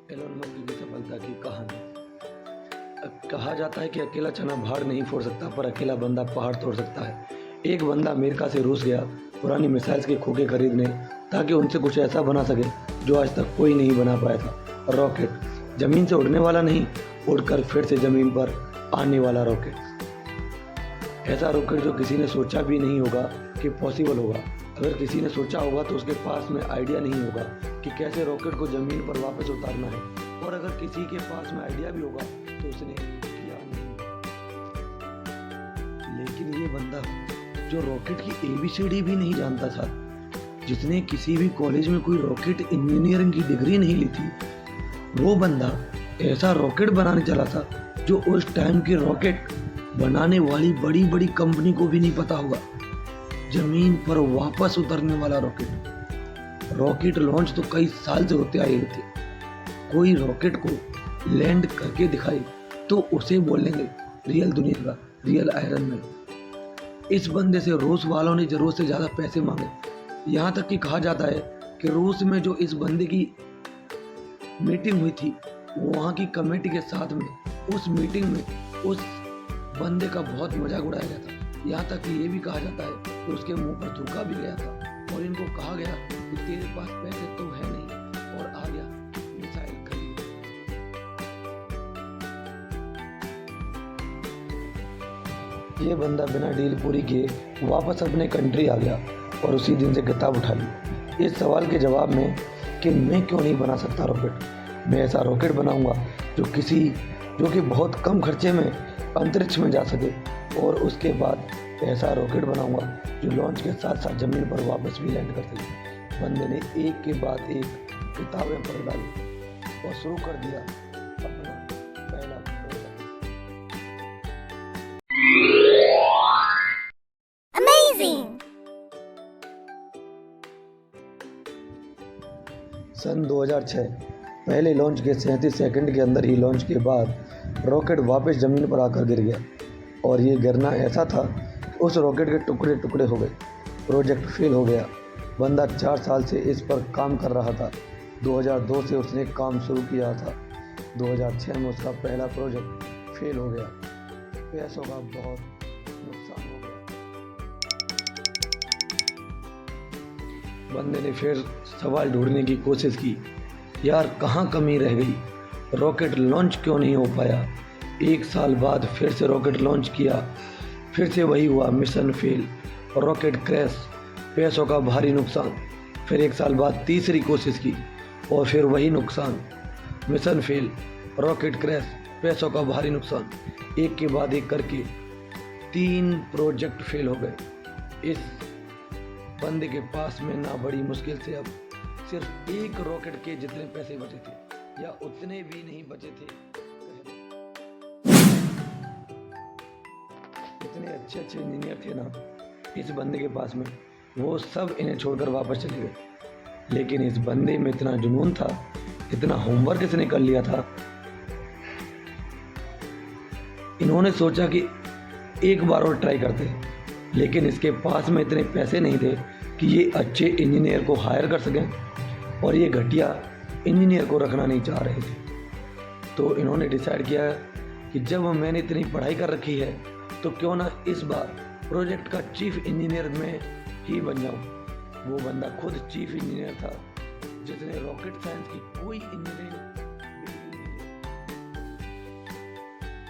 Elon Musk की सफलता की कहानी। कहा जाता है कि अकेला चना भाड़ नहीं फोड़ सकता, पर अकेला बंदा पहाड़ तोड़ सकता है। एक बंदा अमेरिका से रूस गया पुरानी मिसाइल्स के खोखे खरीदने, ताकि उनसे कुछ ऐसा बना सके जो आज तक कोई नहीं बना पाया था। रॉकेट, जमीन से उड़ने वाला नहीं, उड़कर फिर से जमीन पर आने वाला रॉकेट। ऐसा रॉकेट जो किसी ने सोचा भी नहीं होगा कि पॉसिबल होगा। अगर किसी ने सोचा होगा तो उसके पास में आइडिया नहीं होगा कि कैसे रॉकेट को ज़मीन पर वापस उतारना है, और अगर किसी के पास में आइडिया भी होगा तो उसने किया नहीं। लेकिन ये बंदा जो रॉकेट की ABCD भी नहीं जानता था, जिसने किसी भी कॉलेज में कोई रॉकेट इंजीनियरिंग की डिग्री नहीं ली थी, वो बंदा ऐसा रॉकेट बनाने चला था जो उस टाइम के रॉकेट बनाने वाली बड़ी बड़ी कंपनी को भी नहीं पता होगा। जमीन पर वापस उतरने वाला रॉकेट। रॉकेट लॉन्च तो कई साल से होते आए थे। कोई रॉकेट को लैंड करके दिखाए तो उसे बोलेंगे रियल दुनिया का रियल आयरन मैन। इस बंदे से रूस वालों ने जरूरत से ज़्यादा पैसे मांगे। यहाँ तक कि कहा जाता है कि रूस में जो इस बंदे की मीटिंग हुई थी, वहाँ की कमेटी के साथ में उस मीटिंग में उस बंदे का बहुत मजाक उड़ाया गया था। यहाँ तक कि ये भी कहा जाता है कि उसके मुंह पर थूका भी गया था, और इनको कहा गया कि तेरे पास पैसे तो है नहीं, और आ गया मिसाइल खरीद। ये बंदा बिना डील पूरी किए वापस अपने कंट्री आ गया और उसी दिन से किताब उठा ली इस सवाल के जवाब में कि मैं क्यों नहीं बना सकता रॉकेट। मैं ऐसा रॉकेट बनाऊंगा जो कि बहुत कम खर्चे में अंतरिक्ष में जा सके, और उसके बाद ऐसा रॉकेट बनाऊंगा जो लॉन्च के साथ साथ ज़मीन पर वापस भी लैंड कर सके। बंदे ने एक के बाद एक किताबें पढ़ डाली और शुरू कर दिया अपना पहला प्रोजेक्ट। सन 2006 पहले लॉन्च के 37 सेकंड के अंदर ही लॉन्च के बाद रॉकेट वापस ज़मीन पर आकर गिर गया, और ये गिरना ऐसा था कि उस रॉकेट के टुकड़े टुकड़े हो गए। प्रोजेक्ट फेल हो गया। बंदा 4 साल से इस पर काम कर रहा था। 2002 से उसने काम शुरू किया था। 2006 में उसका पहला प्रोजेक्ट फेल हो गया। पैसों का बहुत नुकसान हो गया। बंदे ने फिर सवाल ढूंढने की कोशिश की, यार कहाँ कमी रह गई, रॉकेट लॉन्च क्यों नहीं हो पाया। 1 साल बाद फिर से रॉकेट लॉन्च किया, फिर से वही हुआ, मिशन फेल, रॉकेट क्रैश, पैसों का भारी नुकसान। फिर 1 साल बाद तीसरी कोशिश की और फिर वही नुकसान, मिशन फेल, रॉकेट क्रैश, पैसों का भारी नुकसान। एक के बाद एक करके 3 प्रोजेक्ट फेल हो गए। इस बंदे के पास में ना बड़ी मुश्किल से अब सिर्फ एक रॉकेट के जितने पैसे बचे थे, या उतने भी नहीं बचे थे। इतने अच्छे अच्छे इंजीनियर थे ना इस बंदे के पास में, वो सब इन्हें छोड़कर वापस चले गए। लेकिन इस बंदे में इतना जुनून था, इतना होमवर्क इसने कर लिया था। इन्होंने सोचा कि एक बार और ट्राई करते हैं, लेकिन इसके पास में इतने पैसे नहीं थे कि ये अच्छे इंजीनियर को हायर कर सकें, और ये घटिया इंजीनियर को रखना नहीं चाह रहे थे। तो इन्होंने डिसाइड किया कि जब मैंने इतनी पढ़ाई कर रखी है तो क्यों ना इस बार प्रोजेक्ट का चीफ इंजीनियर में ही बन जाऊं। वो बंदा खुद चीफ इंजीनियर था, जिसने रॉकेट साइंस की कोई इंजीनियरिंग।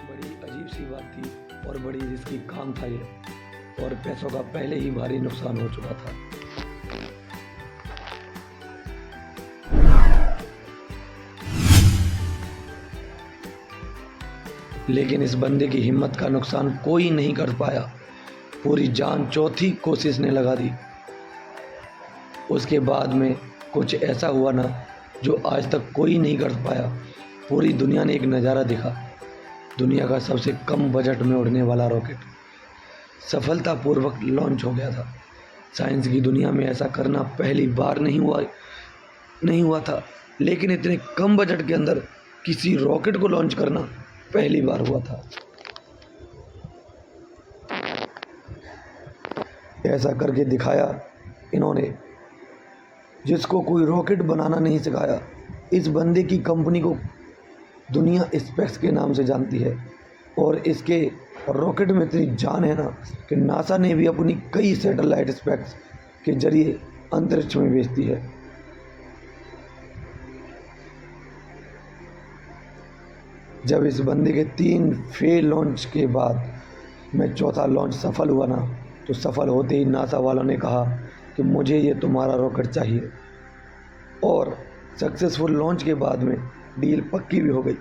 बड़ी अजीब सी बात थी और बड़ी रिस्की काम था ये, और पैसों का पहले ही भारी नुकसान हो चुका था। लेकिन इस बंदे की हिम्मत का नुकसान कोई नहीं कर पाया। पूरी जान चौथी कोशिश ने लगा दी। उसके बाद में कुछ ऐसा हुआ ना जो आज तक कोई नहीं कर पाया। पूरी दुनिया ने एक नज़ारा देखा। दुनिया का सबसे कम बजट में उड़ने वाला रॉकेट सफलतापूर्वक लॉन्च हो गया था। साइंस की दुनिया में ऐसा करना पहली बार नहीं हुआ था, लेकिन इतने कम बजट के अंदर किसी रॉकेट को लॉन्च करना पहली बार हुआ था। ऐसा करके दिखाया इन्होंने, जिसको कोई रॉकेट बनाना नहीं सिखाया, इस बंदे की कंपनी को दुनिया स्पेस के नाम से जानती है और इसके रॉकेट में इतनी जान है ना कि नासा ने भी अपनी कई सैटेलाइट स्पेस के जरिए अंतरिक्ष में भेजती है। जब इस बंदे के 3 फेल लॉन्च के बाद में चौथा लॉन्च सफल हुआ ना, तो सफल होते ही नासा वालों ने कहा कि मुझे ये तुम्हारा रॉकेट चाहिए। और सक्सेसफुल लॉन्च के बाद में डील पक्की भी हो गई,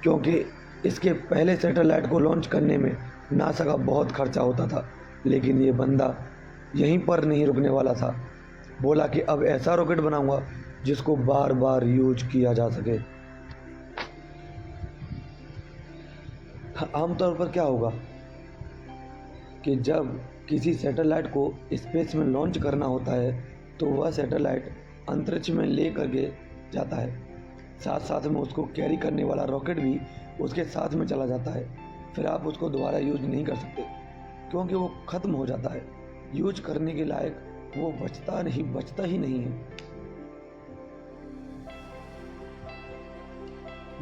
क्योंकि इसके पहले सैटेलाइट को लॉन्च करने में नासा का बहुत खर्चा होता था। लेकिन ये बंदा यहीं पर नहीं रुकने वाला था, बोला कि अब ऐसा रॉकेट बनाऊंगा जिसको बार बार यूज किया जा सके। आमतौर पर क्या होगा कि जब किसी सैटेलाइट को स्पेस में लॉन्च करना होता है तो वह सैटेलाइट अंतरिक्ष में ले करके जाता है, साथ साथ में उसको कैरी करने वाला रॉकेट भी उसके साथ में चला जाता है। फिर आप उसको दोबारा यूज नहीं कर सकते, क्योंकि वो ख़त्म हो जाता है, यूज करने के लायक वो बचता ही नहीं है।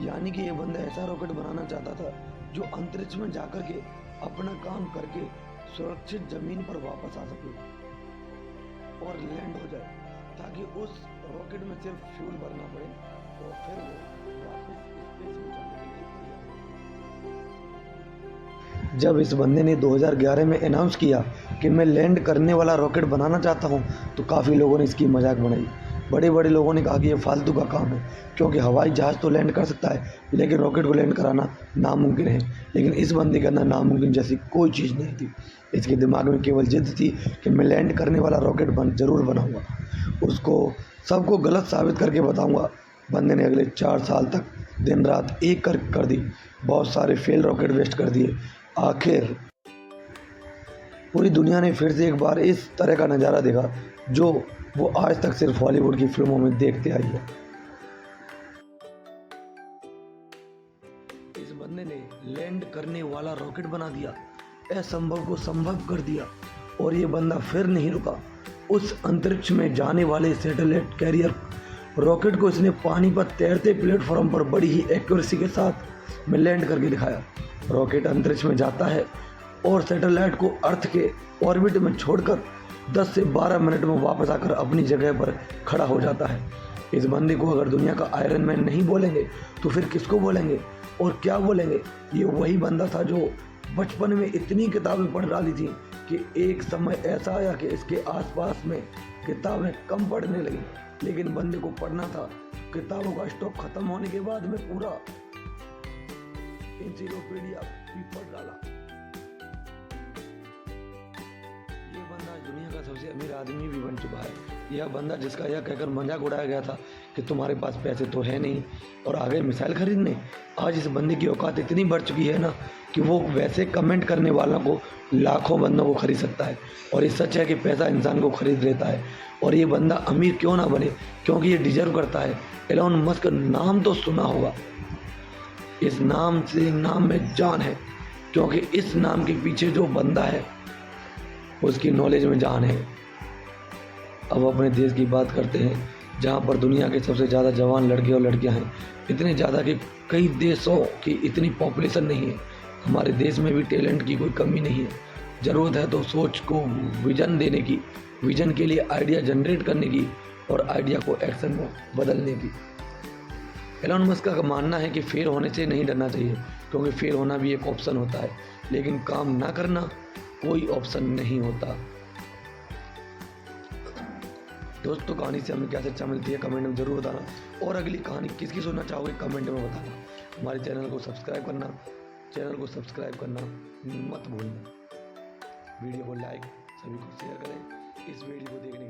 यानी कि ये बंदा ऐसा रॉकेट बनाना चाहता था जो अंतरिक्ष में जाकर के अपना काम करके सुरक्षित जमीन पर वापस आ सके और लैंड हो जाए, ताकि उस रॉकेट में सिर्फ फ्यूल भरना पड़े और फिर वो वापस स्पेस में जाने के लिए तैयार हो। जब इस बंदे ने 2011 में अनाउंस किया कि मैं लैंड करने वाला रॉकेट बनाना चाहता हूं, तो काफ़ी लोगों ने इसकी मजाक बनाई। बड़े बड़े लोगों ने कहा कि ये फालतू का काम है, क्योंकि हवाई जहाज़ तो लैंड कर सकता है लेकिन रॉकेट को लैंड कराना नामुमकिन है। लेकिन इस बंदे के अंदर नामुमकिन जैसी कोई चीज़ नहीं थी। इसके दिमाग में केवल जिद थी कि मैं लैंड करने वाला रॉकेट ज़रूर बनाऊंगा, उसको सबको गलत साबित करके बताऊंगा। बंदे ने अगले 4 साल तक दिन रात एक कर दी, बहुत सारे फेल रॉकेट वेस्ट कर दिए। आखिर पूरी दुनिया ने फिर से एक बार इस तरह का नज़ारा देखा जो वो आज तक सिर्फ हॉलीवुड की फिल्मों में देखते आई है। इस बंदे ने लैंड करने वाला रॉकेट बना दिया, असंभव को संभव कर दिया। और ये बंदा फिर नहीं रुका, उस अंतरिक्ष में जाने वाले सैटेलाइट कैरियर रॉकेट को इसने पानी पर तैरते प्लेटफॉर्म पर बड़ी ही एक्यूरेसी के साथ में लैंड करके दिखाया। रॉकेट अंतरिक्ष में जाता है और सैटेलाइट को अर्थ के ऑर्बिट में छोड़कर 10 से 12 मिनट में वापस आकर अपनी जगह पर खड़ा हो जाता है। इस बंदे को अगर दुनिया का आयरन मैन नहीं बोलेंगे तो फिर किसको बोलेंगे और क्या बोलेंगे? ये वही बंदा था जो बचपन में इतनी किताबें पढ़ डाली थी कि एक समय ऐसा आया कि इसके आसपास में किताबें कम पढ़ने लगी, लेकिन बंदे को पढ़ना था। किताबों का स्टॉक खत्म होने के बाद में पूरा एनसाइक्लोपीडिया भी पढ़ डाला। ये बंदा दुनिया का सबसे अमीर आदमी भी बन चुका है। यह बंदा जिसका यह कहकर मजाक उड़ाया गया था कि तुम्हारे पास पैसे तो है नहीं और आ गए मिसाइल खरीदने, आज इस बंदे की औकात इतनी बढ़ चुकी है ना कि वो वैसे कमेंट करने वालों को लाखों बंदों को खरीद सकता है। और ये सच है कि पैसा इंसान को खरीद लेता है। और ये बंदा अमीर क्यों ना बने, क्योंकि ये डिजर्व करता है। एलोन मस्क नाम तो सुना होगा, इस नाम में जान है, क्योंकि इस नाम के पीछे जो बंदा है उसकी नॉलेज में जान है। अब अपने देश की बात करते हैं, जहाँ पर दुनिया के सबसे ज़्यादा जवान लड़के और लड़कियाँ हैं, इतने ज़्यादा कि कई देशों की इतनी पॉपुलेशन नहीं है। हमारे देश में भी टैलेंट की कोई कमी नहीं है। ज़रूरत है तो सोच को विजन देने की, विजन के लिए आइडिया जनरेट करने की और आइडिया को एक्शन में बदलने की। एलोन मस्क का मानना है कि फेल होने से नहीं डरना चाहिए, क्योंकि फेल होना भी एक ऑप्शन होता है, लेकिन काम ना करना कोई ऑप्शन नहीं होता। दोस्तों, कहानी से हमें क्या शिक्षा मिलती है कमेंट में ज़रूर बताना, और अगली कहानी किसकी सुनना चाहोगे कमेंट में बताना। हमारे चैनल को सब्सक्राइब करना मत भूलना। वीडियो को लाइक, सभी को शेयर करें। इस वीडियो को देखने